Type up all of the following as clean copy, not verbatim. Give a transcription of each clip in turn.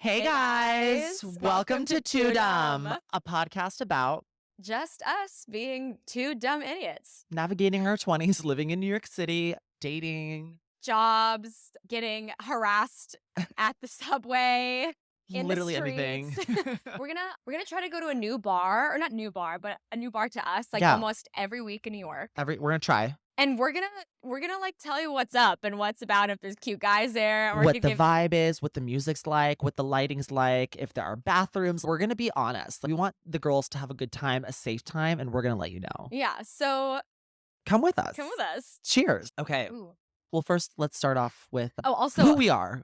Hey guys, welcome to TwoDumb, a podcast about just us being two dumb idiots. navigating our 20s, living in New York City, dating, Jobs, getting harassed at the subway, in literally the everything. streets. We're gonna try to go to a new bar, or not new bar, but a new bar to us, like Yeah. almost every week in New York. We're gonna try And we're gonna like tell you what's up and what's about, if there's cute guys there. And we're what the gonna give vibe is, what the music's like, what the lighting's like, if there are bathrooms. We're gonna be honest. We want the girls to have a good time, a safe time, and we're gonna let you know. Yeah, so Come with us. come with us. Cheers. Okay. Ooh. Well, first, let's start off with Oh, also, who we are.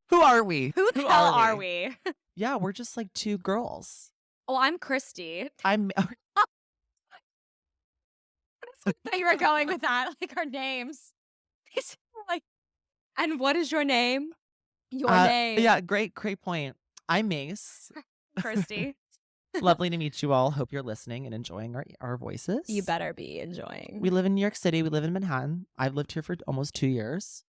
Who are we? who the hell are we? Yeah, we're just like two girls. Oh, I'm Christy. I'm I thought you were going with that, like our names. It's like, and what is your name? Your name. Yeah, great point. I'm Mase. Christy. Lovely to meet you all. Hope you're listening and enjoying our voices. You better be enjoying. We live in New York City. We live in Manhattan. I've lived here for almost 2 years.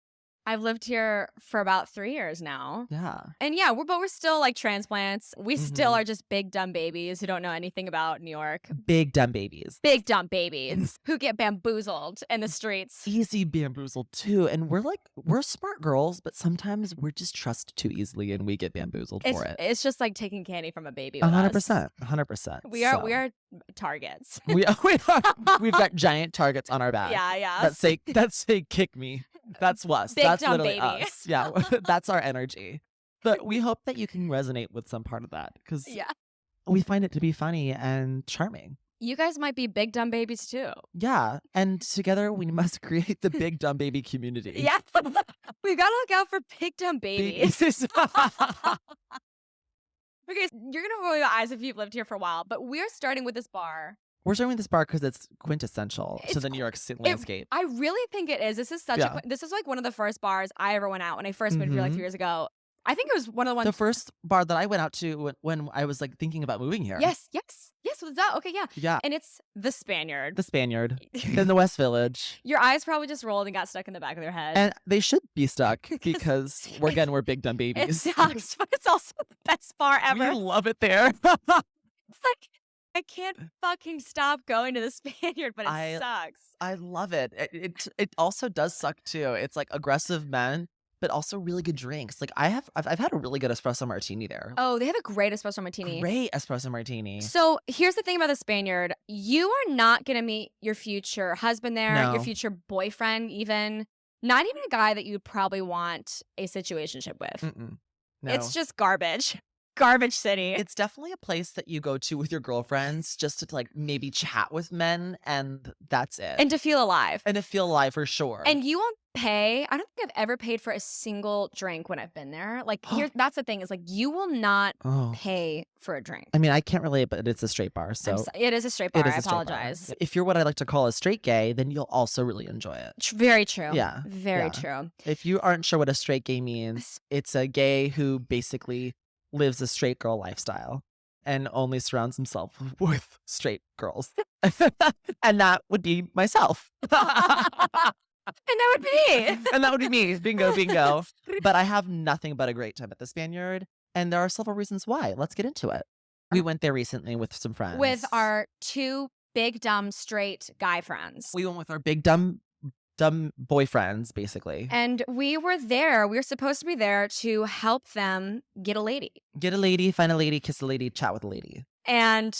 I've lived here for about 3 years now. Yeah. And yeah, we're still like transplants. We still are just big dumb babies who don't know anything about New York. Big dumb babies. Big dumb babies who get bamboozled in the streets. Easy bamboozled too. And we're smart girls, but sometimes we're just trusted too easily and we get bamboozled for it. It's just like taking candy from a baby with us. 100%. We are targets. We've got giant targets on our back. Yeah. That say kick me. That's us. Big That's dumb literally baby. us. Yeah. That's our energy. But we hope that you can resonate with some part of that because we find it to be funny and charming. You guys might be big dumb babies too. Yeah. And together we must create the big dumb baby community. Yeah. We gotta look out for big dumb babies. Okay, so you're gonna roll your eyes if you've lived here for a while, but we're starting with this bar. We're starting with this bar because it's quintessential to the New York City landscape. I really think it is. This is this is like one of the first bars I ever went out when I first moved here like 3 years ago. I think it was one of the ones. The first bar that I went out to when I was like thinking about moving here. Yes. Was that okay? Yeah. Yeah. And it's the Spaniard. The Spaniard in the West Village. Your eyes probably just rolled and got stuck in the back of their head. And they should be stuck because we're big dumb babies. It sucks, but it's also the best bar ever. We love it there. It's like I can't fucking stop going to the Spaniard, but it sucks. I love it. It also does suck too. It's like aggressive men, but also really good drinks. Like I've had a really good espresso martini there. Oh, they have a great espresso martini. Great espresso martini. So here's the thing about the Spaniard. You are not going to meet your future husband there, No. your future boyfriend even. Not even a guy that you'd probably want a situationship with. No. It's just garbage. Garbage city. It's definitely a place that you go to with your girlfriends just to like maybe chat with men and that's it. And to feel alive. And to feel alive for sure. And you won't pay. I don't think I've ever paid for a single drink when I've been there. Like that's the thing is like you will not pay for a drink. I mean, I can't relate, but it's a straight bar. So it is a straight bar. It is I a straight bar. apologize. If you're what I like to call a straight gay, then you'll also really enjoy it. Very true. Yeah. Very true. If you aren't sure what a straight gay means, it's a gay who basically lives a straight girl lifestyle and only surrounds himself with straight girls. And that would be myself. And that would be me. And that would be me. Bingo. But I have nothing but a great time at the Spaniard. And there are several reasons why. Let's get into it. We went there recently with some friends. With our two big, dumb, straight guy friends. We went with our big, dumb boyfriends, basically. And we were there. We were supposed to be there to help them get a lady. Get a lady, find a lady, kiss a lady, chat with a lady. And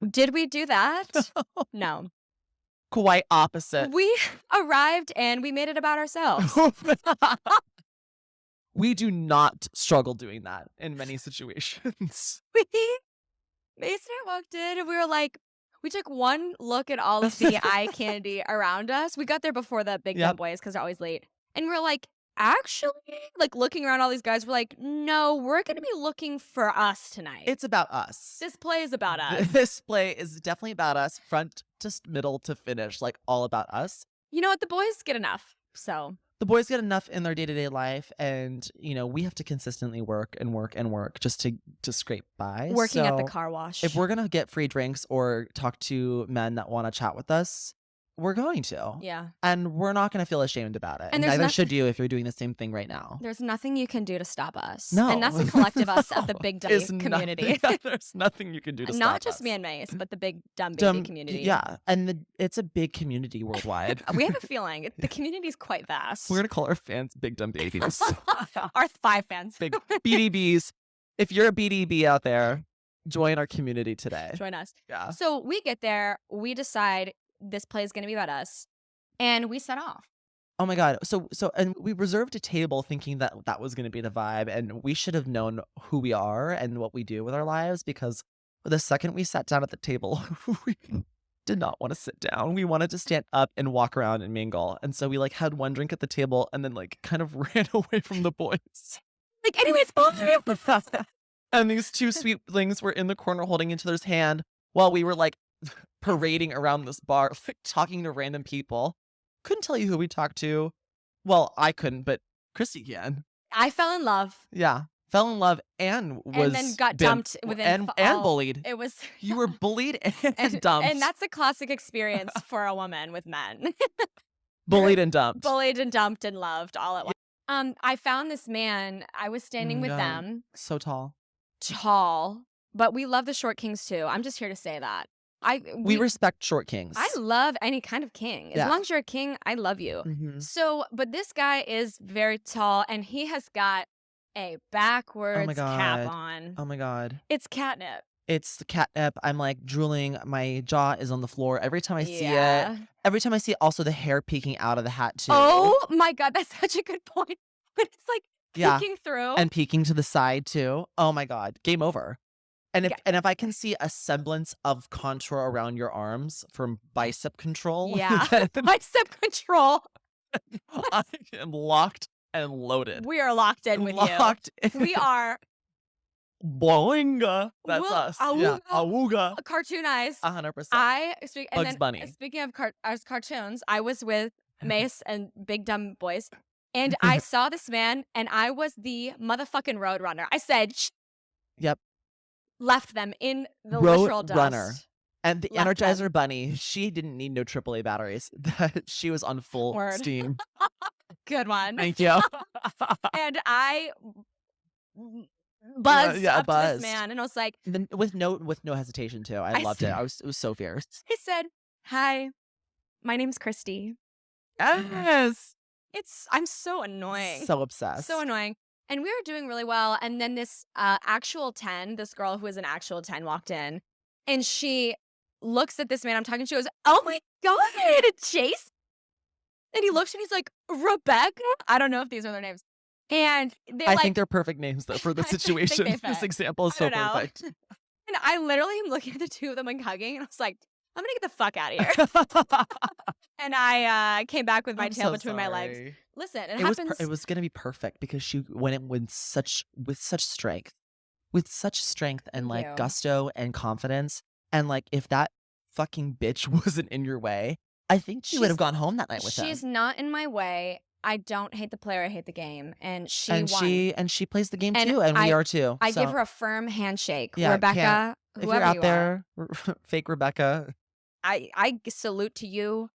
did we do that? No. Quite opposite. We arrived and we made it about ourselves. We do not struggle doing that in many situations. Mason and I walked in and we were like, we took one look at all of the eye candy around us. We got there before the big dumb boys because they're always late. And we were like, actually, like looking around all these guys, we're like, no, we're going to be looking for us tonight. It's about us. This play is about us. This play is definitely about us, front to middle to finish, like all about us. You know what? The boys get enough. So the boys get enough in their day-to-day life, and we have to consistently work just to scrape by. Working at the car wash. If we're gonna get free drinks or talk to men that want to chat with us, we're going to. Yeah. And we're not going to feel ashamed about it. And And there's neither nothing- should you if you're doing the same thing right now. There's nothing you can do to stop us. No. And that's the collective us of the Big Dumb It's community. There's nothing you can do to stop us. Not just me and Mace, but the Big Dumb baby community. Yeah. And it's a big community worldwide. We have a feeling the community is quite vast. We're going to call our fans Big Dumb Babies. Our 5 fans. Big BDBs. If you're a BDB out there, join our community today. Join us. Yeah. So we get there. We decide this play is going to be about us. And we set off. Oh my God. And we reserved a table thinking that that was going to be the vibe. And we should have known who we are and what we do with our lives, because the second we sat down at the table, we did not want to sit down. We wanted to stand up and walk around and mingle. And so we like had one drink at the table and then like kind of ran away from the boys. Like, anyways, and these 2 sweetlings were in the corner holding each other's hand while we were like parading around this bar, like talking to random people. Couldn't tell you who we talked to. Well, I couldn't, but Christy can. I fell in love. Yeah. Fell in love and then got dumped within and bullied. It was You were bullied and dumped. And that's a classic experience for a woman with men. Bullied and dumped. Bullied and dumped and loved all at once. I found this man. I was standing with them. So tall. Tall. But we love the short kings too. I'm just here to say that. We respect short kings. I love any kind of king. As long as you're a king, I love you. Mm-hmm. So, but this guy is very tall and he has got a backwards cap on. Oh my God. It's catnip. It's the catnip. I'm like drooling. My jaw is on the floor every time I see it. Every time I see it, also the hair peeking out of the hat too. Oh my God, that's such a good point. But it's like peeking through. And peeking to the side too. Oh my God. Game over. And if I can see a semblance of contour around your arms from bicep control. Yeah. Bicep control. I am locked and loaded. We are locked in with you. We are. Boinga. That's us. Awooga. Yeah. Awooga. Cartoon eyes. 100%. Bugs Bunny. Speaking of cartoons, I was with Mace and Big Dumb Boys, and I saw this man, and I was the motherfucking roadrunner. I said, shh. Yep. Left them in the literal dust. Runner. And the Energizer Bunny, she didn't need no AAA batteries. She was on full steam. Good one. Thank you. And I buzzed up to this buzzed. man, and I was like, with no hesitation too. I loved it. It was so fierce. He said, "Hi, my name's Christy." Yes. I'm so annoying. So obsessed. So annoying. And we were doing really well. And then this actual 10, this girl who was an actual 10 walked in, and she looks at this man I'm talking to. She goes, "Oh my God, Chase." And he looks and he's like, "Rebecca?" I don't know if these are their names. And I think they're perfect names though for the situation. This example is so perfect. And I literally am looking at the two of them like hugging, and I was like, I'm gonna get the fuck out of here. And I came back with my tail between my legs. Listen, it happens. It was gonna be perfect because she went in with such strength, and like gusto and confidence. And like, if that fucking bitch wasn't in your way, I think she would have gone home that night with him. She's not in my way. I don't hate the player. I hate the game. And she won. She plays the game too, and we are too. I give her a firm handshake. Yeah, Rebecca, if you're out there, fake Rebecca. I salute to you.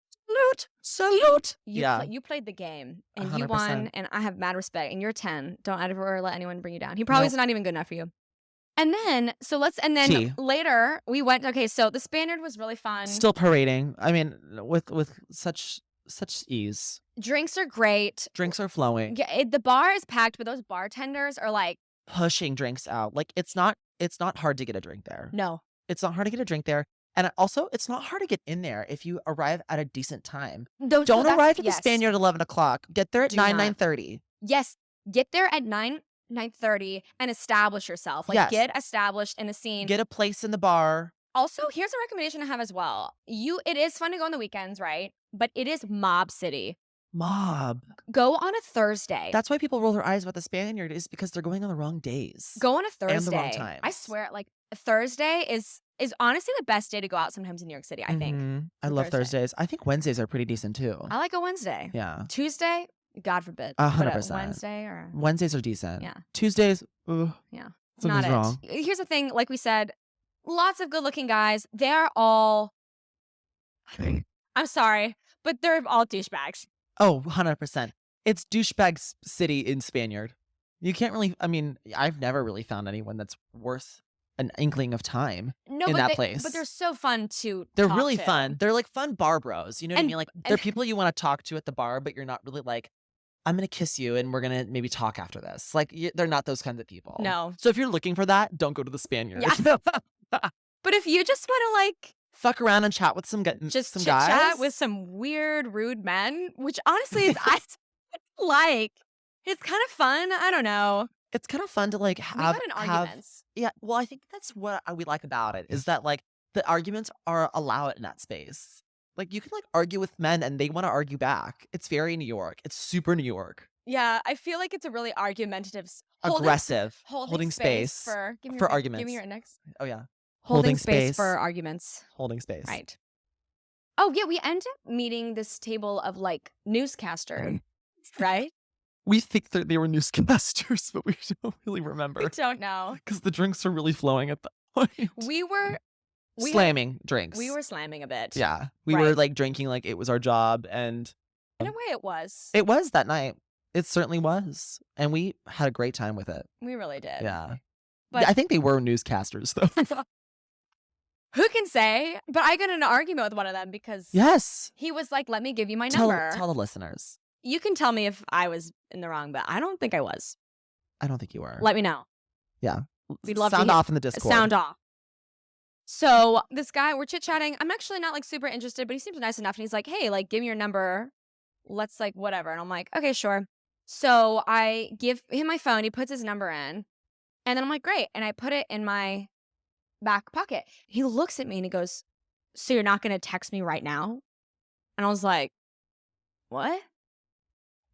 Salute. You played the game and 100%. You won, and I have mad respect. And you're 10. Don't ever let anyone bring you down. He probably is not even good enough for you. And then later we went. Okay, so the Spaniard was really fun. Still parading. I mean, with such ease. Drinks are great. Drinks are flowing. Yeah, the bar is packed, but those bartenders are like pushing drinks out. Like it's not hard to get a drink there. No, it's not hard to get a drink there. And also, it's not hard to get in there if you arrive at a decent time. Don't arrive at the Spaniard at 11 o'clock. Get there at 9:30. Yes, get there at 9:30 and establish yourself. Like get established in the scene. Get a place in the bar. Also, here's a recommendation I have as well. It is fun to go on the weekends, right? But it is mob city. Mob. Go on a Thursday. That's why people roll their eyes about the Spaniard, is because they're going on the wrong days. Go on a Thursday. And the wrong times. I swear, like Thursday is honestly the best day to go out sometimes in New York City, I think. I love Thursdays. I think Wednesdays are pretty decent too. I like a Wednesday. Yeah. Tuesday, God forbid. 100%. Wednesdays are decent. Yeah. Tuesdays, yeah. Something's wrong. Here's the thing, like we said, lots of good looking guys. They're all, I'm I'm sorry, but they're all douchebags. Oh, 100%. It's douchebag city in Spaniard. You can't really, I mean, I've never really found anyone that's worth an inkling of time No, in but that place. But they're so fun to They're talk really to. fun. They're like fun bar bros. You know what I And- mean? Like and- they're people you want to talk to at the bar, but you're not really like, I'm going to kiss you and we're going to maybe talk after this. Like they're not those kinds of people. No. So if you're looking for that, don't go to the Spaniard. Yeah. But if you just want to like fuck around and chat with some just some chit guys, chat with some weird, rude men, which honestly is I like. It's kind of fun. I don't know. it's kind of fun to like We have got in arguments. Yeah, well, I think that's what we like about it is that like the arguments are allowed in that space. Like you can like argue with men and they want to argue back. It's very New York. It's super New York. Yeah, I feel like it's a really argumentative, Aggressive, holding space for arguments. Give me your index. Oh yeah, Holding space for arguments. Holding space. Right. Oh yeah, we end up meeting this table of like newscasters, right? We think that they were newscasters, but we don't really remember. We don't know because the drinks are really flowing at that point. We were slamming drinks. We were slamming a bit. Yeah, we were like drinking like it was our job, and in a way, it was. It was that night. It certainly was, and we had a great time with it. We really did. Yeah, but I think they were newscasters though. Who can say? But I got in an argument with one of them because he was like, "Let me give you my number." Tell the listeners. You can tell me if I was in the wrong, but I don't think I was. I don't think you were. Let me know. Yeah, we'd love sound to off in the Discord. Sound off. So this guy, we're chit chatting. I'm actually not like super interested, but he seems nice enough, and he's like, "Hey, like, give me your number. Let's like whatever." And I'm like, "Okay, sure." So I give him my phone. He puts his number in, and then I'm like, "Great," and I put it in my back pocket. He looks at me and he goes, "So you're not going to text me right now?" And I was like, "What?"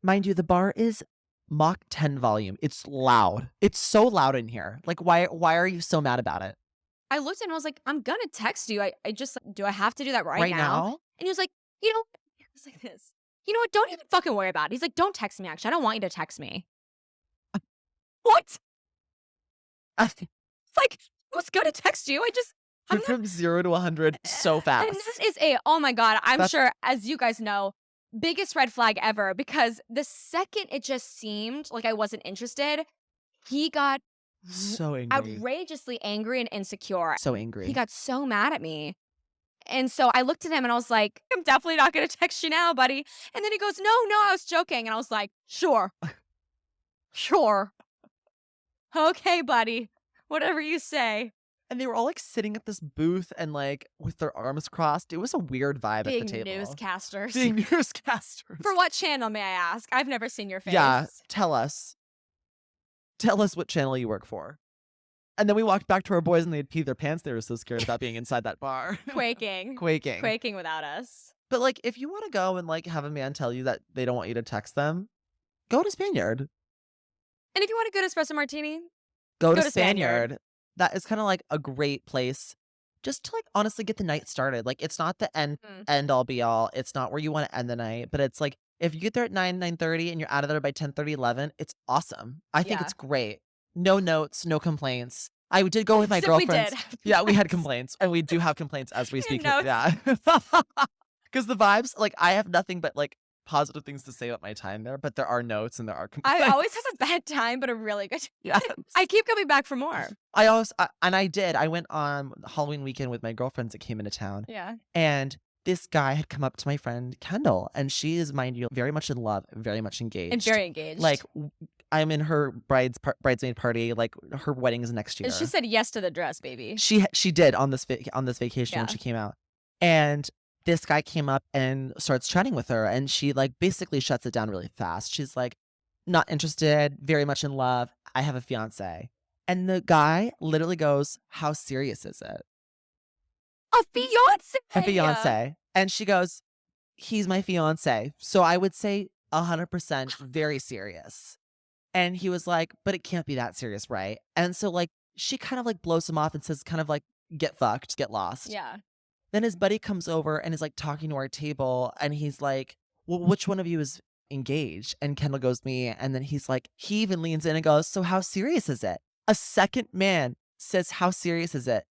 Mind you, the bar is Mach 10 volume. It's loud. It's so loud in here. Like, why are you so mad about it? I looked at him and I was like, "I'm going to text you. I just, do I have to do that right now? And he was like, "You know," it was like this. "You know what? Don't even fucking worry about it." He's like, "Don't text me, actually. I don't want you to text me." What? It's like, I was going to text you. I'm from 0 to 100 so fast. And this is oh my God, I'm sure, as you guys know, biggest red flag ever, because the second it just seemed like I wasn't interested, he got so angry. Outrageously angry and insecure. So angry. He got so mad at me. And so I looked at him and I was like, "I'm definitely not going to text you now, buddy." And then he goes, No, I was joking." And I was like, "Sure. Sure. Okay, buddy. Whatever you say." And they were all like sitting at this booth and like with their arms crossed. It was a weird vibe Being at the table. newscasters. Being newscasters. For what channel, may I ask? I've never seen your face. Yeah, tell us. Tell us what channel you work for. And then we walked back to our boys and they had peed their pants. They were so scared about being inside that bar. Quaking without us. But like, if you want to go and like have a man tell you that they don't want you to text them, go to Spaniard. And if you want a good espresso martini, go to Spaniard. That is kind of like a great place just to like honestly get the night started. Like, it's not the end all be all. It's not where you want to end the night, but it's like if you get there at 9:30 and you're out of there by 10:30, 11, it's awesome. I think it's great. No notes, no complaints. I did go with my girlfriends. Yeah, we had complaints, and we do have complaints as we speak. Yeah, because the vibes, like, I have nothing but like positive things to say about my time there, but there are notes and there are complaints. I always have a bad time, but a really good time. Yeah, I keep coming back for more. I went on Halloween weekend with my girlfriends that came into town. Yeah, and this guy had come up to my friend Kendall, and she is, mind you, very much in love, very much engaged. And very engaged. Like, I'm in her bridesmaid party. Like, her wedding is next year. And she said yes to the dress, baby. She did on this vacation when she came out. And this guy came up and starts chatting with her, and she like basically shuts it down really fast. She's like, not interested, very much in love. I have a fiance. And the guy literally goes, "How serious is it?" A fiance. A fiance. And she goes, "He's my fiance." So I would say 100% very serious. And he was like, "But it can't be that serious, right?" And so like she kind of like blows him off and says kind of like, "Get fucked, get lost." Yeah. Then his buddy comes over and is like talking to our table, and he's like, "Well, which one of you is engaged?" And Kendall goes, "Me." And then he's like, he even leans in and goes, "So how serious is it?" A second man says, "How serious is it?"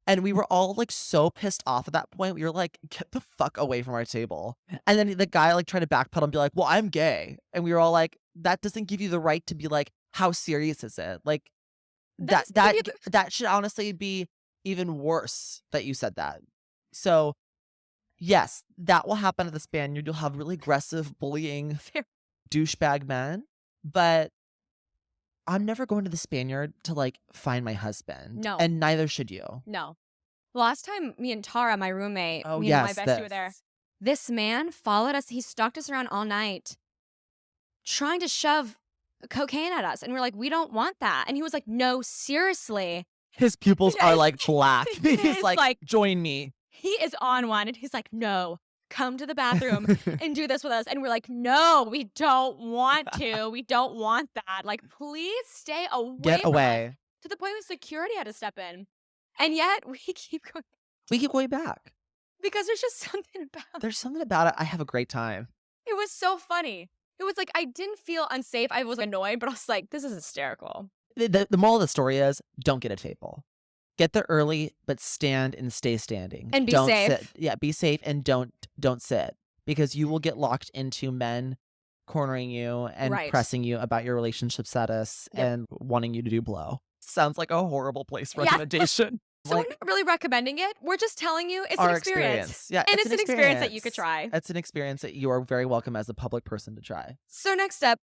And we were all like so pissed off at that point. We were like, get the fuck away from our table. And then the guy like tried to backpedal and be like, well, I'm gay. And we were all like, that doesn't give you the right to be like, how serious is it? Like that should honestly be even worse that you said that. So yes, that will happen at the Spaniard. You'll have really aggressive, bullying douchebag men. But I'm never going to the Spaniard to like find my husband. No. And neither should you. No. Last time me and Tara, my roommate, Oh, me and my yes, bestie were there. This man followed us. He stalked us around all night trying to shove cocaine at us. And we're like, we don't want that. And he was like, no, seriously. His pupils are like black. He's It's like, join me. He is on one. And he's like, no, come to the bathroom and do this with us. And we're like, no, we don't want to. We don't want that. Like, please stay away. Get from away. us. To the point where security had to step in. And yet we keep going. We keep going back. Because there's just something about it. There's something about it. I have a great time. It was so funny. It was like, I didn't feel unsafe. I was annoyed, but I was like, this is hysterical. The moral of the story is don't get a table. Get there early, but stand and stay standing. And be don't safe. Sit. Yeah, be safe and don't sit because you will get locked into men cornering you and pressing you about your relationship status and wanting you to do blow. Sounds like a horrible place recommendation. So we're not really recommending it. We're just telling you it's our an experience. Yeah, and it's an experience that you could try. It's an experience that you are very welcome as a public person to try. So next up,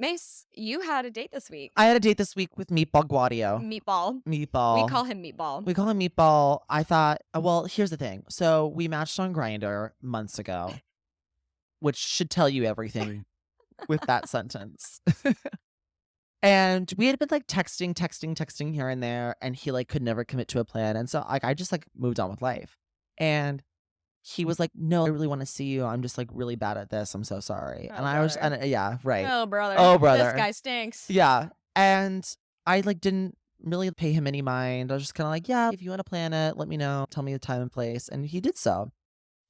Mase, you had a date this week. I had a date this week with Meatball Guadio. Meatball. We call him Meatball. We call him Meatball. I thought, well, here's the thing. So we matched on Grindr months ago, which should tell you everything with that sentence. And we had been like texting here and there, and he like could never commit to a plan. And so like I just like moved on with life. And he was like, no, I really want to see you. I'm just like really bad at this. I'm so sorry. Oh, and I was, yeah, right. Oh, brother. Oh, brother. This guy stinks. Yeah. And I like didn't really pay him any mind. I was just kind of like, yeah, if you want to plan it, let me know. Tell me the time and place. And he did so.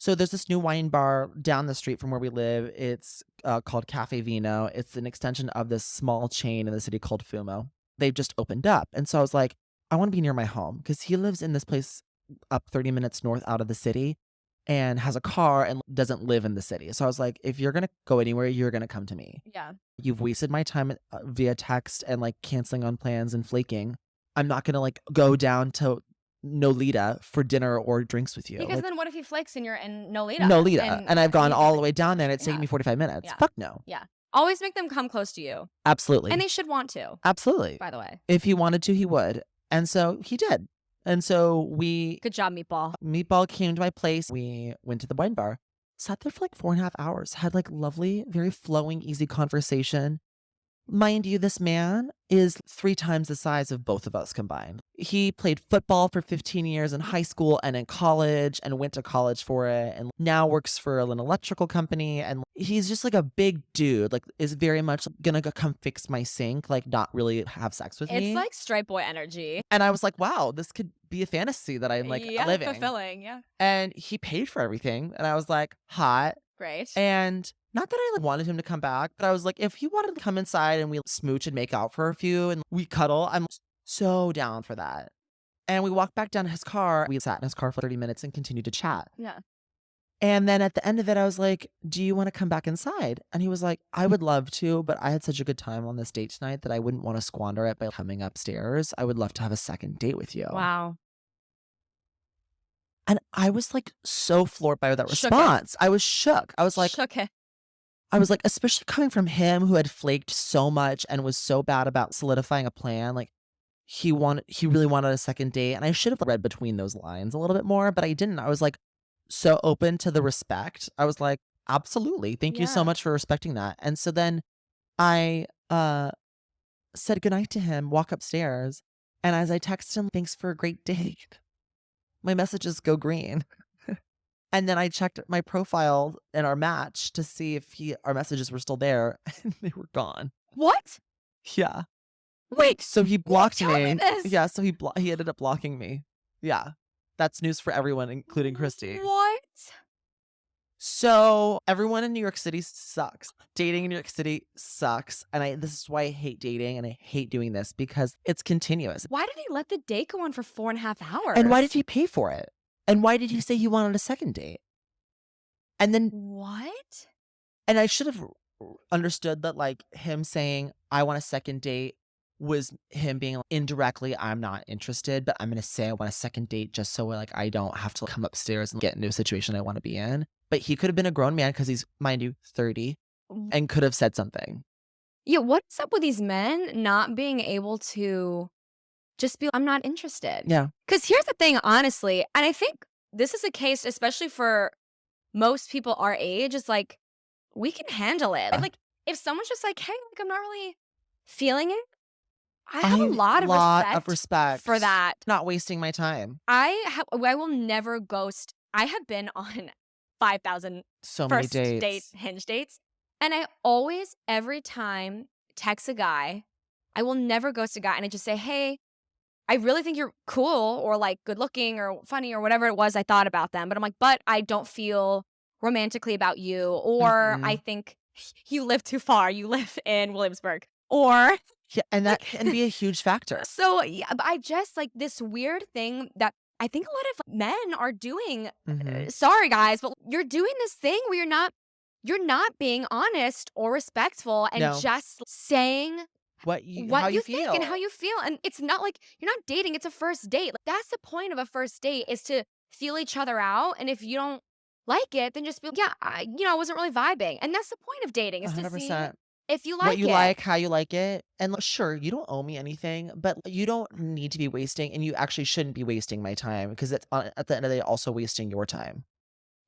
So there's this new wine bar down the street from where we live. It's called Cafe Vino. It's an extension of this small chain in the city called Fumo. They've just opened up. And so I was like, I want to be near my home because he lives in this place up 30 minutes north out of the city and has a car and doesn't live in the city. So I was like, if you're going to go anywhere, you're going to come to me. Yeah. You've wasted my time via text and like canceling on plans and flaking. I'm not going to like go down to Nolita for dinner or drinks with you. Because like, then what if he flakes and you're in Nolita? Nolita. And I've gone all the way down there and it's taken me 45 minutes. Yeah. Fuck no. Yeah. Always make them come close to you. Absolutely. And they should want to. Absolutely. By the way. If he wanted to, he would. And so he did. And so we... Good job, Meatball. Meatball came to my place. We went to the wine bar. Sat there for like 4.5 hours. Had like lovely, very flowing, easy conversation. Mind you, this man is 3 times the size of both of us combined. He played football for 15 years in high school and in college and went to college for it and now works for an electrical company. And he's just like a big dude, like is very much gonna go come fix my sink, like not really have sex with me. It's like straight boy energy. And I was like, wow, this could be a fantasy that I'm like living. Fulfilling, yeah. And he paid for everything. And I was like, hot. Great. And not that I like, wanted him to come back, but I was like, if he wanted to come inside and we smooch and make out for a few and we cuddle, I'm so down for that. And we walked back down to his car. We sat in his car for 30 minutes and continued to chat. Yeah. And then at the end of it, I was like, do you want to come back inside? And he was like, I would love to, but I had such a good time on this date tonight that I wouldn't want to squander it by coming upstairs. I would love to have a second date with you. Wow. And I was like so floored by that response. I was shook. I was like, I was like, especially coming from him who had flaked so much and was so bad about solidifying a plan. Like he really wanted a second date. And I should have read between those lines a little bit more, but I didn't. I was like so open to the respect. I was like, absolutely. Thank you so much for respecting that. And so then I said goodnight to him, walk upstairs. And as I texted him, thanks for a great date, my messages go green. And then I checked my profile and our match to see if our messages were still there, and they were gone. What? Yeah. Wait. So he blocked me. This. Yeah. So he ended up blocking me. Yeah. That's news for everyone, including Christy. What? So everyone in New York City sucks. Dating in New York City sucks. And this is why I hate dating and I hate doing this because it's continuous. Why did he let the date go on for 4.5 hours? And why did he pay for it? And why did he say he wanted a second date? And then What? and I should have understood that like him saying I want a second date was him being like, indirectly I'm not interested, but I'm gonna say I want a second date just so like I don't have to come upstairs and get into a situation I want to be in. But he could have been a grown man because he's, mind you, 30 and could have said something. Yeah, what's up with these men not being able to just be, I'm not interested? Yeah. Because here's the thing, honestly, and I think this is a case, especially for most people our age, is like, we can handle it. Like, if someone's just like, hey, like, I'm not really feeling it, I have a lot of respect for that. Not wasting my time. I will never ghost. I have been on 5,000 So many first dates. date Hinge dates. And I always, every time, text a guy. I will never ghost a guy. And I just say, hey, I really think you're cool or like good looking or funny or whatever it was I thought about them. But I'm like, but I don't feel romantically about you. Or I think you live too far. You live in Williamsburg. Or yeah, and that can be a huge factor. So yeah, but I just like this weird thing that I think a lot of men are doing. Sorry guys, but you're doing this thing where you're not being honest or respectful and just saying how you feel. think and how you feel. And it's not like you're not dating, it's a first date. Like, that's the point of a first date, is to feel each other out. And if you don't like it, then just be like, yeah, I wasn't really vibing. And that's the point of dating, is 100%. to see if you like what you it. like, how you like it. And like, sure, you don't owe me anything, but you don't need to be wasting, and you actually shouldn't be wasting my time because it's at the end of the day also wasting your time.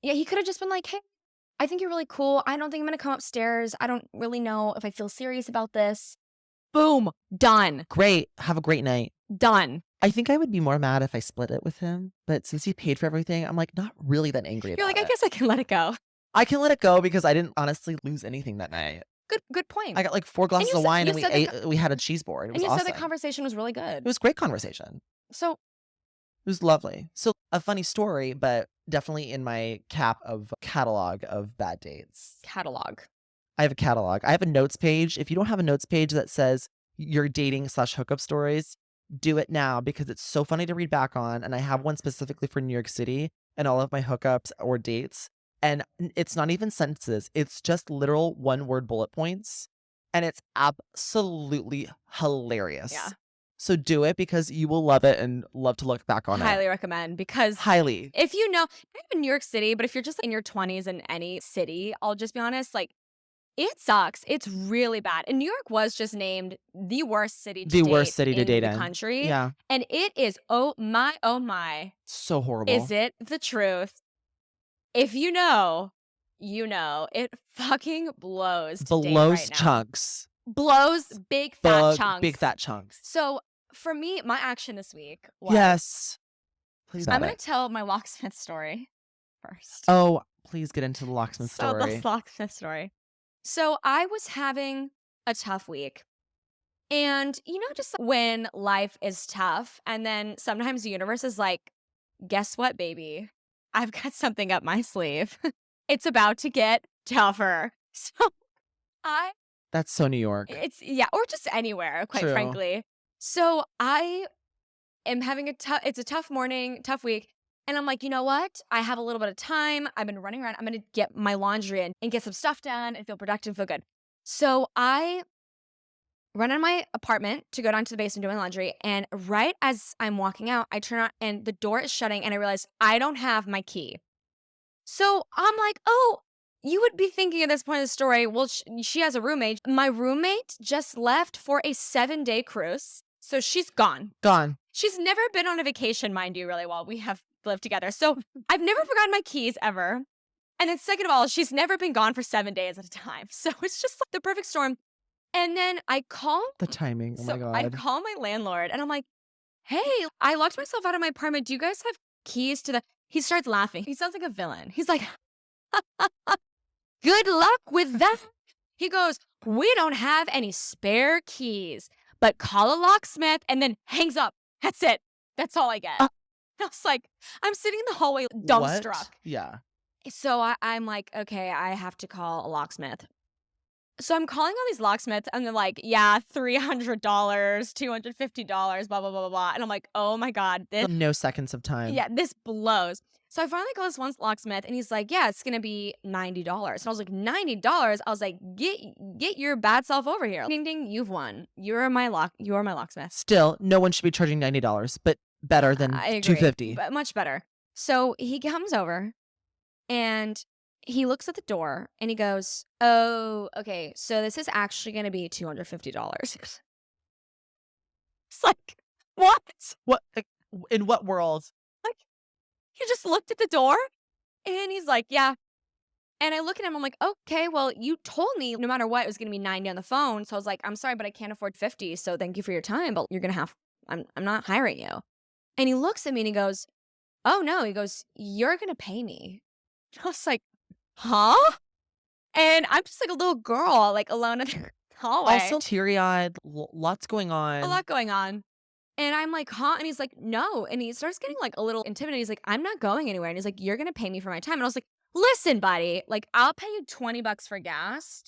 Yeah, he could have just been like, hey, I think you're really cool. I don't think I'm going to come upstairs. I don't really know if I feel serious about this. Boom. Done. Great. Have a great night. Done. I think I would be more mad if I split it with him, but since he paid for everything, I'm like not really that angry about it. You're like, I guess I can let it go. I can let it go because I didn't honestly lose anything that night. Good point. I got like 4 glasses of wine and we had a cheese board. It was awesome. Said the conversation was really good. It was a great conversation. So it was lovely. So a funny story, but definitely in my catalog of bad dates. Catalog. I have a catalog. I have a notes page. If you don't have a notes page that says your dating/hookup stories, do it now because it's so funny to read back on. And I have one specifically for New York City and all of my hookups or dates. And it's not even sentences. It's just literal one-word bullet points. And it's absolutely hilarious. Yeah. So do it because you will love it and love to look back on it. Highly recommend, because highly. If you know, not even New York City, but if you're just in your 20s in any city, I'll just be honest, like, it sucks. It's really bad. And New York was just named the worst city to date in the country. Yeah. And it is, oh my. So horrible. Is it the truth? If you know, you know. It fucking blows to date right now. Chunks. Blows big fat chunks. Big fat chunks. So for me, my action this week was... Yes. Please. I'm going to tell my locksmith story first. Oh, please get into the locksmith story. The locksmith story. So I was having a tough week. And, just when life is tough, and then sometimes the universe is like, guess what, baby? I've got something up my sleeve. It's about to get tougher. So That's so New York. Or just anywhere, quite True. frankly. So I am having it's a tough morning, tough week. And I'm like, you know what? I have a little bit of time. I've been running around. I'm going to get my laundry in and get some stuff done and feel productive, feel good. So I run out of my apartment to go down to the basement doing laundry. And right as I'm walking out, I turn on and the door is shutting and I realize I don't have my key. So I'm like, oh, you would be thinking at this point of the story, well, she has a roommate. My roommate just left for a 7-day cruise. So she's gone. She's never been on a vacation, mind you, really, while we have lived together. So I've never forgotten my keys ever. And then second of all, she's never been gone for 7 days at a time. So it's just like the perfect storm. And then I call... The timing. Oh my God. I call my landlord and I'm like, hey, I locked myself out of my apartment. Do you guys have keys to the... He starts laughing. He sounds like a villain. He's like, good luck with that. He goes, we don't have any spare keys, but call a locksmith, and then hangs up. That's it. That's all I get. I was like, I'm sitting in the hallway dumbstruck. Yeah. So I'm like, okay, I have to call a locksmith. So I'm calling all these locksmiths and they're like, yeah, $300, $250, blah, blah, blah, blah, blah. And I'm like, oh my God, No seconds of time. this blows. So I finally call this one locksmith and he's like, yeah, it's going to be $90. And I was like, $90? I was like, get your bad self over here. Ding, ding, you've won. You're my locksmith. Still, no one should be charging $90, but better than I agree, $250. but much better. So he comes over and he looks at the door and he goes, oh, okay, so this is actually going to be $250. It's like, what? What? In what world? Like, he just looked at the door and he's like, yeah. And I look at him, I'm like, okay, well, you told me no matter what, it was going to be 90 on the phone. So I was like, I'm sorry, but I can't afford 50. So thank you for your time, but you're going to have, I'm not hiring you. And he looks at me and he goes, oh no, he goes, you're going to pay me. I was like, huh? And I'm just like a little girl, like alone in the hallway. Also teary-eyed, lots going on. A lot going on. And I'm like, huh? And he's like, no. And he starts getting like a little intimidated. He's like, I'm not going anywhere. And he's like, you're going to pay me for my time. And I was like, listen, buddy, like I'll pay you $20 for gas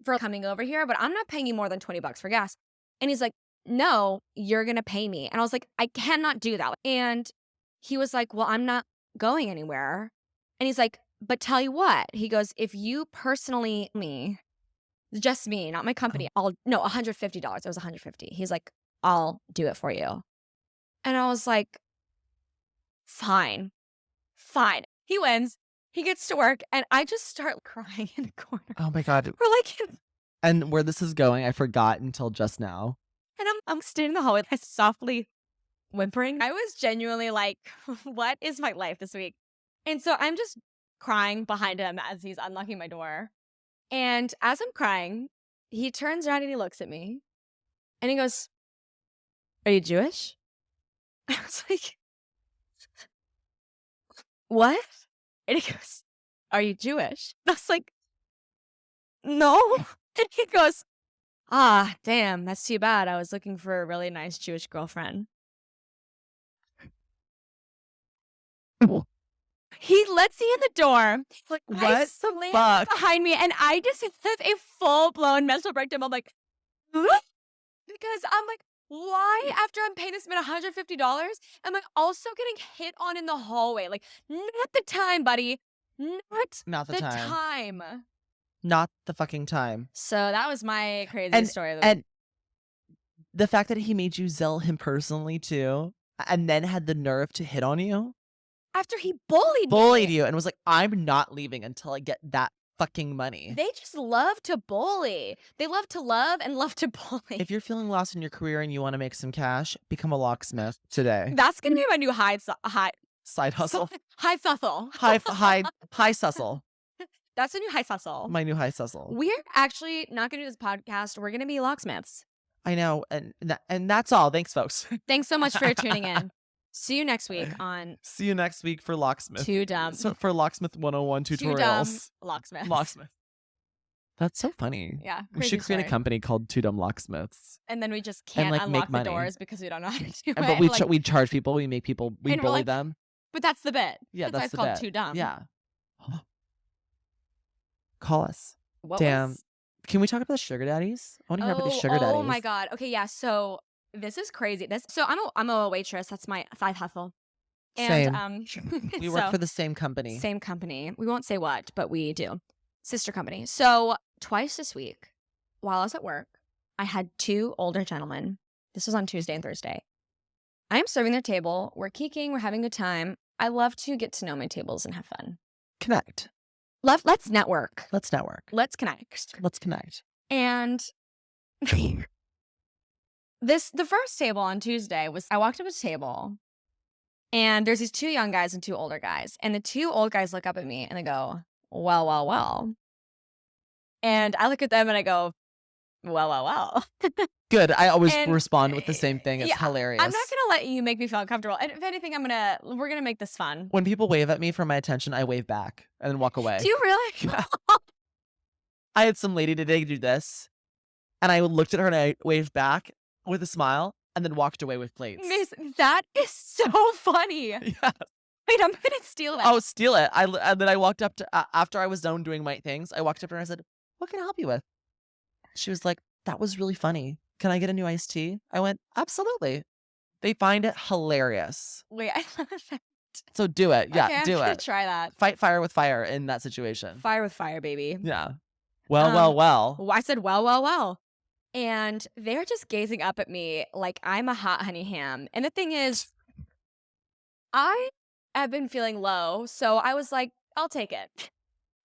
for coming over here, but I'm not paying you more than $20 for gas. And he's like, no, you're going to pay me. And I was like, I cannot do that. And he was like, well, I'm not going anywhere. And he's like, but tell you what, he goes, if you personally, just me, not my company, no, $150. It was $150. He's like, I'll do it for you. And I was like, fine. He wins. He gets to work and I just start crying in the corner. Oh my God. We're like, and where this is going, I forgot until just now. And I'm standing in the hallway, softly whimpering. I was genuinely like, what is my life this week? And so I'm just crying behind him as he's unlocking my door. And as I'm crying, he turns around and he looks at me and he goes, are you Jewish? I was like, what? And he goes, are you Jewish? And I was like, no. And he goes, ah, damn, that's too bad. I was looking for a really nice Jewish girlfriend. He lets me in the door. Like, what the fuck? Behind me, and I just have a full-blown mental breakdown. I'm like, because I'm like, why, after I'm paying this man $150, am I also getting hit on in the hallway? Like, not the time, buddy. Not the time. Not the fucking time. So that was my crazy story of the week. And the fact that he made you zell him personally too, and then had the nerve to hit on you. After he bullied you and was like, I'm not leaving until I get that fucking money. They just love to bully. They love to love and love to bully. If you're feeling lost in your career and you want to make some cash, become a locksmith today. That's going to be my new side hustle. High sussle. High sussle. That's a new high sussle. My new high sussle. We're actually not going to do this podcast. We're going to be locksmiths. I know. And that's all. Thanks, folks. Thanks so much for tuning in. See you next week for Locksmith. TwoDumb. So for Locksmith 101 tutorials. TwoDumb Locksmith. That's so funny. Yeah. We should create a company called TwoDumb Locksmiths. And then we just can't unlock the doors because we don't know how to do it. But we charge people. We make people. We bully them. But that's the bit. Yeah, that's the bit. It's called TwoDumb. Yeah. Call us. Damn. Can we talk about the sugar daddies? I want to hear about the sugar daddies. Oh my God. Okay, yeah. So this is crazy. I'm a waitress. That's my side hustle. And Same. We work for the same company. Same company. We won't say what, but we do. Sister company. So twice this week, while I was at work, I had two older gentlemen. This was on Tuesday and Thursday. I am serving their table. We're geeking. We're having a good time. I love to get to know my tables and have fun. Connect. Let's network. Let's network. Let's connect. Let's connect. And the first table on Tuesday was, I walked up to the table and there's these two young guys and two older guys. And the two old guys look up at me and they go, well, well, well. And I look at them and I go, well, well, well. Good. I always respond with the same thing. It's hilarious. I'm not going to let you make me feel uncomfortable. And if anything, we're going to make this fun. When people wave at me for my attention, I wave back and then walk away. Do you really? Yeah. I had some lady today do this and I looked at her and I waved back with a smile and then walked away with plates. Miss, that is so funny. Yeah. Wait, I'm gonna steal that. Oh, steal it. And then I walked up to after I was done doing my things. I walked up to her and I said, "What can I help you with?" She was like, "That was really funny. Can I get a new iced tea?" I went, "Absolutely." They find it hilarious. Wait, I love that. So do it. Yeah, Okay, I'm do gonna it. try that. Fight fire with fire in that situation. Fire with fire, baby. Yeah. Well. Well, I said, well. And they're just gazing up at me like I'm a hot honey ham. And the thing is, I have been feeling low, so I was like, I'll take it.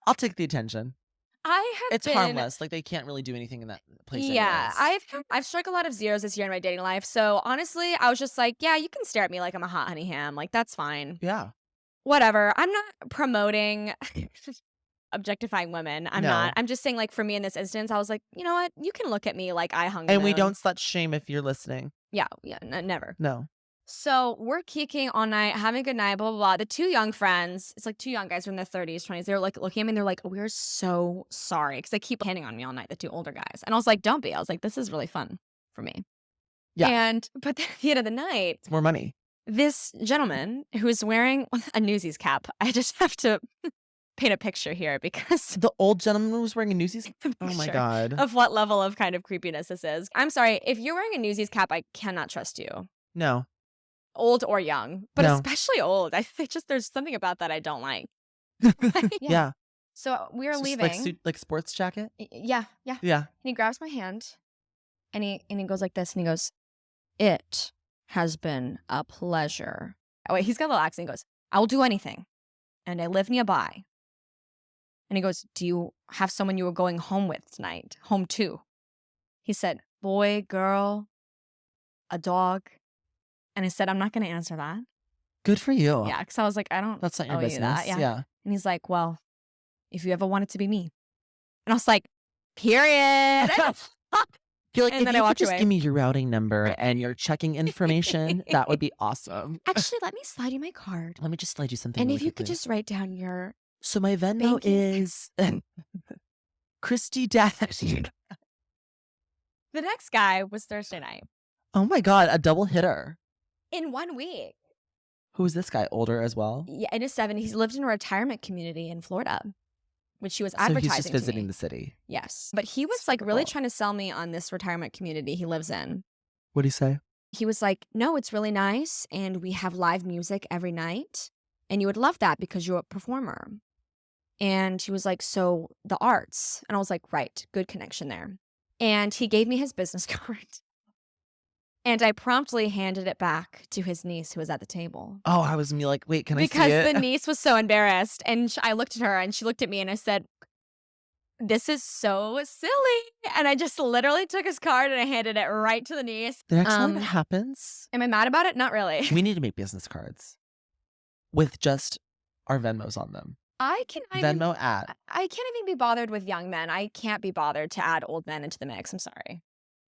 I'll take the attention. I have It's been harmless. Like they can't really do anything in that place Yeah, anyways. I've struck a lot of zeros this year in my dating life. So honestly, I was just like, yeah, you can stare at me like I'm a hot honey ham. Like that's fine. Yeah. Whatever. I'm not promoting objectifying women. I'm No. not. I'm just saying, like, for me in this instance, I was like, you know what? You can look at me like I hung the And we moon. don't slut shame if you're listening. Yeah, never. No. So we're kicking all night, having a good night, blah, blah, blah. The two young friends, it's like two young guys who are in their 30s, 20s. They're like looking at me and they're like, we're so sorry. Because they keep hitting on me all night, the two older guys. And I was like, don't be. I was like, this is really fun for me. Yeah. But at the end of the night, It's more money. this gentleman who is wearing a Newsies cap, I just have to paint a picture here because The old gentleman was wearing a Newsies. Oh my Sure. God. of what level of kind of creepiness this is. I'm sorry, if you're wearing a Newsies cap, I cannot trust you. No. Old or young, but No. especially old. I think just there's something about that I don't like. Yeah. So we are Just leaving. like sports jacket. Yeah. Yeah. And he grabs my hand and he goes like this and he goes, "It has been a pleasure." Oh wait, he's got a little accent. He goes, "I will do anything. And I live nearby." And he goes, "Do you have someone you were going home with tonight? Home to?" He said, "Boy, girl, a dog." And I said, "I'm not going to answer that." Good for you. Yeah, because I was like, I don't That's not your owe you business. that. Yeah. Yeah. And he's like, "Well, if you ever want it to be me." And I was like, period. Feel like And if then you I could walked just away. give me your routing number and your checking information, that would be awesome. Actually, let me slide you my card. Let me just slide you something. And really if you could quickly. just write down your So my Venmo banking- is Christy Dash. The next guy was Thursday night. Oh my God, a double hitter. In 1 week. Who is this guy? Older as well? Yeah, in his 70s. He's lived in a retirement community in Florida, which he was So advertising he's just to me. visiting the city. Yes. But he was like really Cool. trying to sell me on this retirement community he lives in. What do you say? He was like, "No, it's really nice. And we have live music every night. And you would love that because you're a performer." And he was like, "So the arts." And I was like, right, good connection there. And he gave me his business card. And I promptly handed it back to his niece who was at the table. Oh, I was like, wait, can I see Because it? the niece was so embarrassed. And I looked at her and she looked at me and I said, "This is so silly." And I just literally took his card and I handed it right to the niece. The next time that happens, Am I mad about it? Not really. we need to make business cards with just our Venmos on them. I can't even be bothered with young men. I can't be bothered to add old men into the mix. I'm sorry.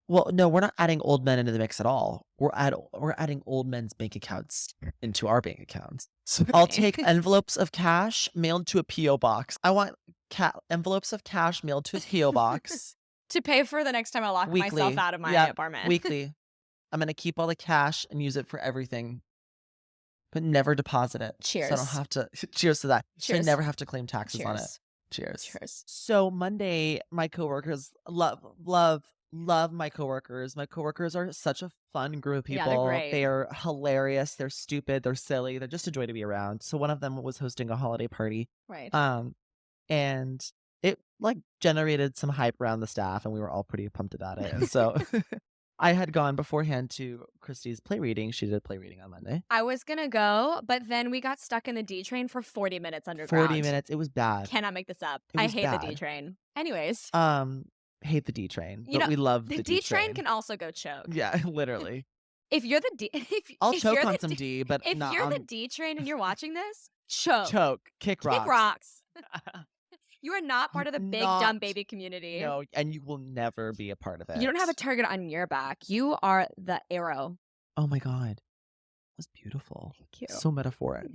Well, no, we're not adding old men into the mix at all. We're adding old men's bank accounts into our bank accounts. So I'll take envelopes of cash mailed to a P.O. box. I want envelopes of cash mailed to a P.O. box. To pay for the next time I lock myself Weekly. out of my Yep, apartment. weekly. I'm going to keep all the cash and use it for everything, but never deposit it. So I don't Cheers. have to. Cheers to that. So I Cheers. never have to claim taxes on it. Cheers. Cheers. Cheers. So Monday, my coworkers love my coworkers. My coworkers are such a fun group of Yeah, people. they're great. They are hilarious. They're stupid. They're silly. They're just a joy to be around. So one of them was hosting a holiday party. Right. And it like generated some hype around the staff, and we were all pretty pumped about it. And so I had gone beforehand to Christy's play reading. She did a play reading on Monday. I was going to go, but then we got stuck in the D train for 40 minutes underground. 40 minutes. It was bad. Cannot make this up. It I was hate the bad. D train. Anyways, Hate the D train, You but know, we love the D train can also go choke. Yeah, literally. If you're the D, I'll if choke you're on the some D, D, but if not you're on the D train and you're watching this, choke. kick Kick rocks. rocks. You are not part of the big dumb Not- baby community. No, and you will never be a part of it. You don't have a target on your back. You are the arrow. Oh my God. That was beautiful. Thank you. So metaphoric.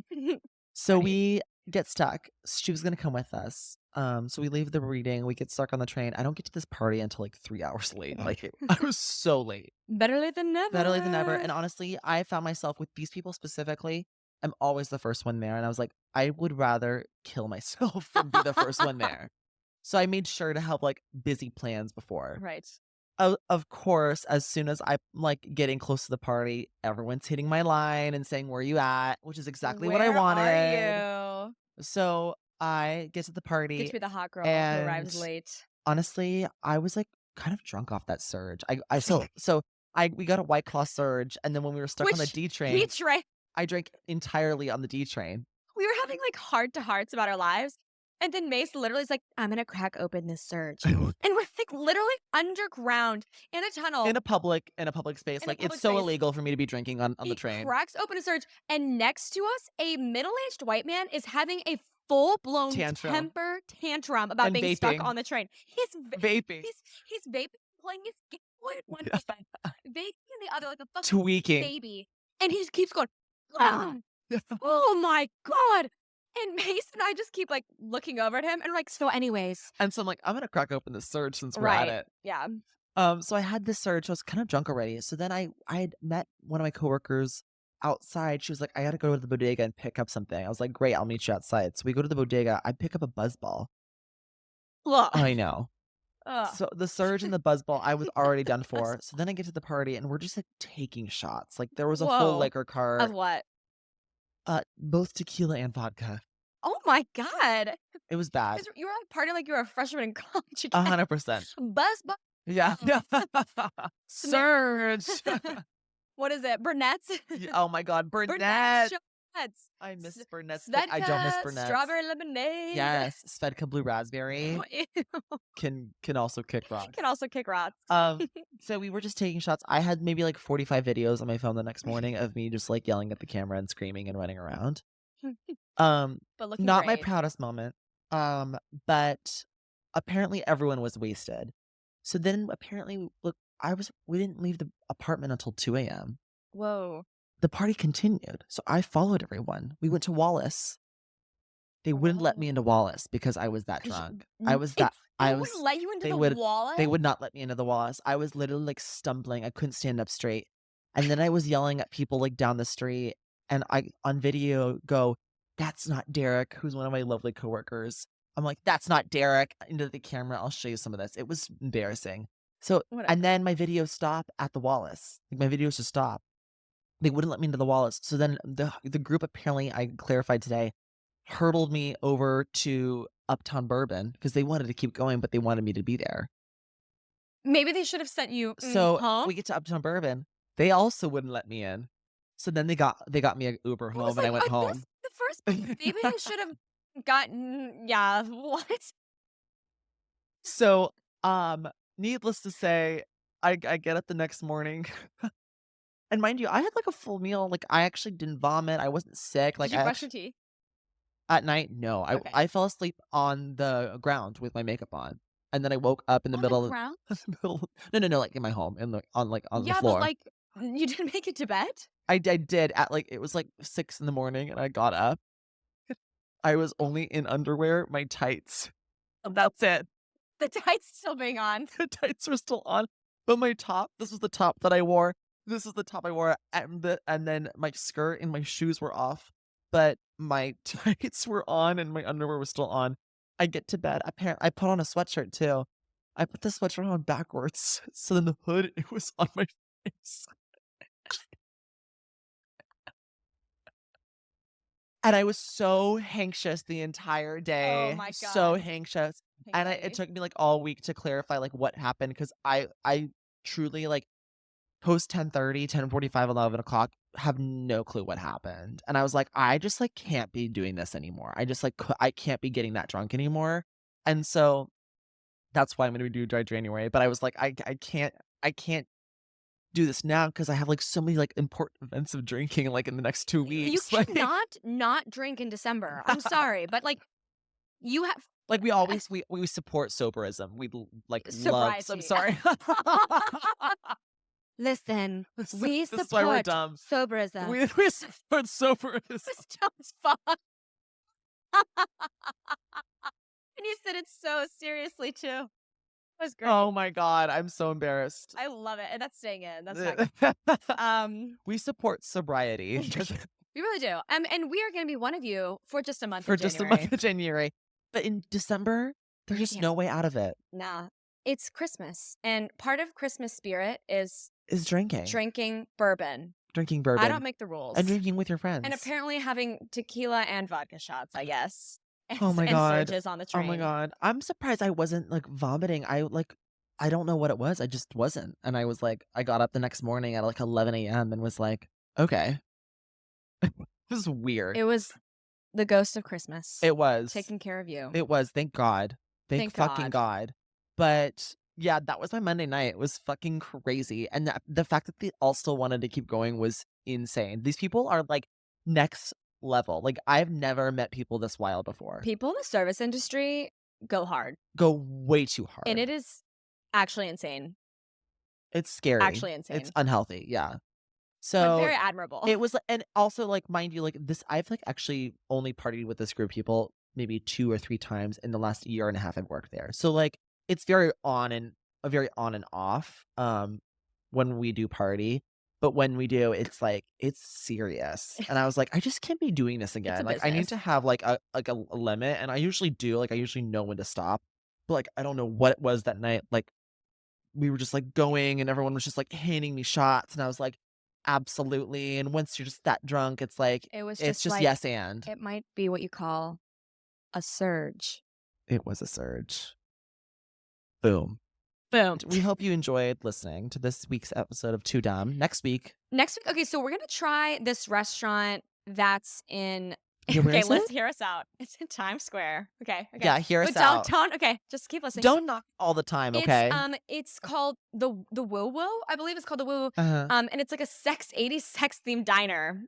So Right. we get stuck. She was gonna come with us. So we leave the reading. We get stuck on the train. I don't get to this party until like 3 hours late. Like I was so late. Better late than never. Better late than never. And honestly, I found myself with these people specifically. I'm always the first one there. And I was like, I would rather kill myself than be the first one there. So I made sure to have like busy plans before. Right. Of course, as soon as I'm like getting close to the party, everyone's hitting my line and saying, "Where you at?" Which is exactly what I Where are wanted. you? So I get to the Get to party, be the hot girl who and arrives late. honestly, I was like kind of drunk off that surge. I we got a White Claw surge, and then when we were stuck on the Which D he train, tried. I drank entirely on the D train. We were having like heart to hearts about our lives. And then Mace literally is like, I'm gonna crack open this surge. And we're like literally underground in a tunnel In a public space. in a Like it's public so space. illegal for me to be drinking on the He train. cracks open a surge, and next to us, a middle-aged white man is having a full-blown Tantrum. temper tantrum about And being stuck vaping. on the train. Vaping. He's vaping, playing his Game Boy in one Yeah. hand, vaping in the other like a fucking Tweaking. baby, and he just keeps going. "Ah, oh my god!" And Mace and I just keep like looking over at him, and we're like, so, anyways, And so I'm like, I'm gonna crack open the surge since we're at right? it. Yeah. So I had this surge. I was kind of drunk already. So then I had met one of my coworkers outside. She was like, I gotta go to the bodega and pick up something. I was like, great, I'll meet you outside. So we go to the bodega. I pick up a buzz ball. Ugh. I know. Ugh. So the surge and the buzz ball, I was already done for. So then I get to the party and we're just like taking shots. Like there was a full Whoa. liquor Of cart, what? both tequila and vodka. Oh my god. It was bad. 'Cause you were like partying like you were a freshman in college again. 100%. Buzz. Yeah. Surge. What is it? Burnett's? Oh my God, Burnett Burnett. shots. I miss Burnett's, but I don't miss Burnett's. Strawberry lemonade. Yes, Svedka Blue Raspberry Ew. can also kick rocks. Can also kick rocks. So we were just taking shots. I had maybe like 45 videos on my phone the next morning of me just like yelling at the camera and screaming and running around. But looking Not my great. proudest moment. But apparently everyone was wasted. So then apparently, look, we didn't leave the apartment until 2 a.m. Whoa. The party continued. So I followed everyone. We went to Wallace. They wouldn't let me into Wallace because I was that 'Cause drunk. n- I was it- that They I wouldn't was let you into they the would wallet? they would not let me into the Wallace. I was literally like stumbling. I couldn't stand up straight. And then I was yelling at people like down the street, and I on video go, "That's not Derek," who's one of my lovely coworkers. I'm like, "That's not Derek," into the camera. I'll show you some of this. It was embarrassing. So Whatever. and then my videos stop at the Wallace. Like my videos just stop. They wouldn't let me into the Wallace. So then the group, apparently, I clarified today, hurdled me over to Uptown Bourbon because they wanted to keep going, but they wanted me to be there. Maybe they should have sent you So home. we get to Uptown Bourbon. They also wouldn't let me in. So then they got me an Uber I was home, and I like, went home. This the first maybe they should have gotten what? So needless to say, I get up the next morning. And mind you, I had like a full meal. Like I actually didn't vomit. I wasn't sick. Like Did you brush your teeth? at night, no. Okay. I fell asleep on the ground with my makeup on. And then I woke up in the On middle the of ground? no, like in my home, in the on the Yeah, floor. but like you didn't make it to bed? I did at like it was like 6 in the morning and I got up. I was only in underwear, my tights. And that's it. The tights still being on. The tights were still on. But my top, this was the top that I wore. This is the top I wore, and then my skirt and my shoes were off, but my tights were on and my underwear was still on. I get to bed. I put on a sweatshirt too. I put the sweatshirt on backwards, so then the hood it was on my face, and I was so anxious the entire day. Oh my So God. anxious, and it Anxiety. took me like all week to clarify like what happened because I truly like post 10:30, 10:45, 11 o'clock, have no clue what happened. And I was like, I just like can't be doing this anymore. I just like I can't be getting that drunk anymore. And so that's why I'm gonna do dry January. But I was like, I can't do this now because I have like so many like important events of drinking like in the next 2 You weeks. Like, cannot not drink in December. I'm sorry, but like you have like we always we support soberism. We like love. I'm sobriety. sorry. Listen, we This is why we're support dumb. soberism. We support soberism. It's dumb as fuck. And you said it so seriously too. It was great. Oh my God, I'm so embarrassed. I love it. And that's staying in. That's not We support sobriety. We really do. And we are going to be one of you for just a month For of just a January. month of January. But in December, there's just no way out of it. Nah. It's Christmas. And part of Christmas spirit is drinking bourbon. Drinking bourbon. I don't make the rules. And drinking with your friends. And apparently having tequila and vodka shots, I guess. Oh my God. And surges on the train. Oh my God. I'm surprised I wasn't like vomiting. I don't know what it was. I just wasn't. And I was like, I got up the next morning at like 11 a.m. and was like, okay. This is weird. It was the ghost of Christmas. It was. Taking care of you. It was. Thank God. Thank fucking God. But yeah, that was my Monday night. It was fucking crazy. And the fact that they all still wanted to keep going was insane. These people are like next level. Like I've never met people this wild before. People in the service industry go hard. Go way too hard. And it is actually insane. It's scary. Actually insane. It's unhealthy. Yeah. So but very admirable. It was, and also like, mind you, like this, I've like actually only partied with this group of people maybe 2 or 3 times in the last year and a half I've worked there. So like it's very on and off when we do party. But when we do, it's like it's serious. And I was like, I just can't be doing this again. Like I need to have like a limit. And I usually do, like I usually know when to stop. But like I don't know what it was that night. Like we were just like going and everyone was just like handing me shots and I was like, absolutely. And once you're just that drunk, it's like it's just like, yes and. It might be what you call a surge. It was a surge. Boom. We hope you enjoyed listening to this week's episode of TwoDumb. Next week. Okay, so we're gonna try this restaurant that's in. Okay, let's hear us out. It's in Times Square. Okay. Yeah, hear us out. Don't. Okay, just keep listening. Don't knock all the time. Okay. It's called the Woo Woo. I believe it's called the Woo. Uh-huh. And it's like a 80s sex themed diner.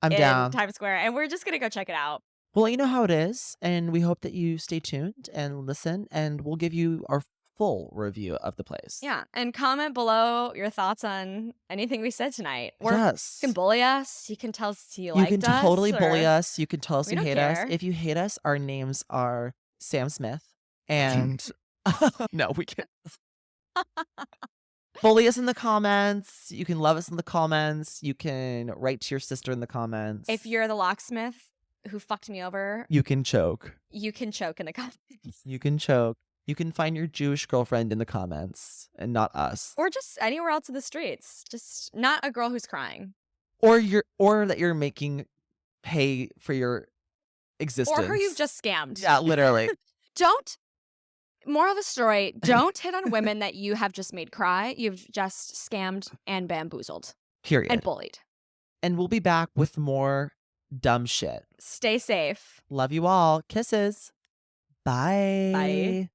I'm down. Times Square, and we're just gonna go check it out. Well, you know how it is, and we hope that you stay tuned and listen, and we'll give you our full review of the place. Yeah, and comment below your thoughts on anything we said tonight. Yes. You can bully us. You can tell us you liked us. You can totally bully us. You can tell us you hate us. care. If you hate us, our names are Sam Smith and no, we can't. Bully us in the comments. You can love us in the comments. You can write to your sister in the comments. If you're the locksmith who fucked me over, you can choke. You can choke in the comments. You can choke. You can find your Jewish girlfriend in the comments and not us. Or just anywhere else in the streets. Just not a girl who's crying. Or that you're making pay for your existence. Or who you've just scammed. Yeah, literally. Moral of the story, don't hit on women that you have just made cry. You've just scammed and bamboozled. Period. And bullied. And we'll be back with more dumb shit. Stay safe. Love you all. Kisses. Bye. Bye.